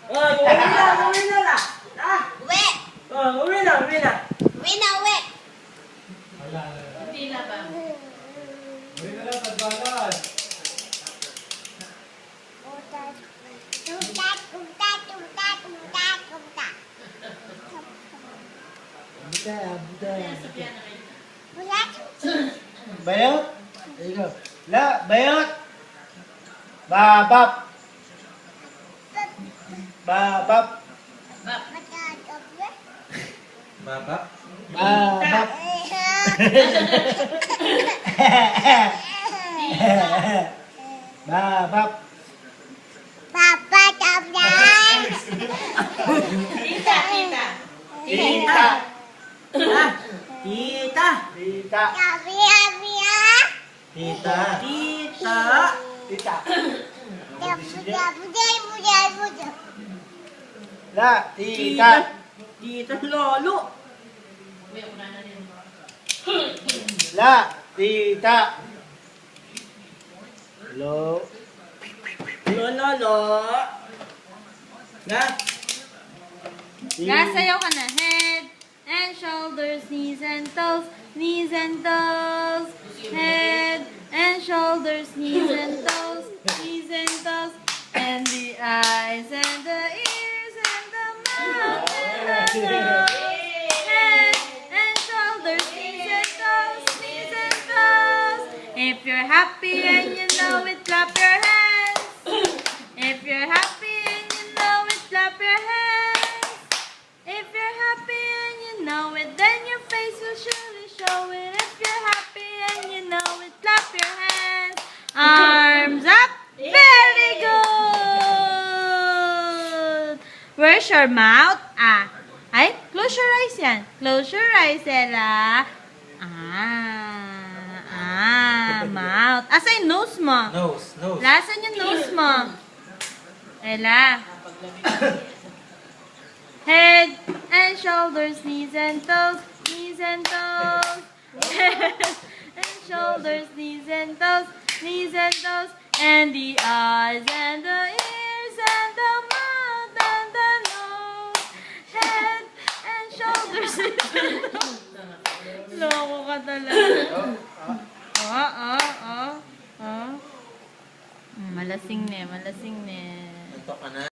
Uwi na la. Uwi. Uwi na. Uwi na, uwi. Hindi na ba? Uwi na lang, tagbalan. Kaya sabihan na kayo. Bayot. Ikaw. La, bayot. Babap. Babap. Bap. Baba. Babap. Babap. Papa, tablan. Tita, tita. Tita. Tita. Tita. Abi, abi, ah. Tita. Tita. Tita. Buday. La, tita. Tita Lolo. Uwi, una na rin. La, tita. Lo. Lolo. Na. Sayaw ka na. Head and shoulders, knees and toes, knees and toes. Head and shoulders, knees and toes, knees and toes. And the eyes and the ears and the mouth and the nose. Head and shoulders, knees and toes, knees and toes. If you're happy and you know it, clap your hands. If you're happy and you know it, clap your hands. If you're happy and you know it, then your face will surely show it. If you're happy and you know it, clap your hands. Arms up. Very good. Where's your mouth? Ay, close your eyes yan. Close your eyes, Ella. Mouth. Asa yung nose mo? Nose. Lasan yung nose mo? Ella. Head and shoulders, knees and toes, knees and toes. Head and shoulders, knees and toes, knees and toes. And the eyes and the ears and the mouth and the nose. Head and shoulders, knees and toes. Loko ka talaga. Malasing ne. Ito ka na.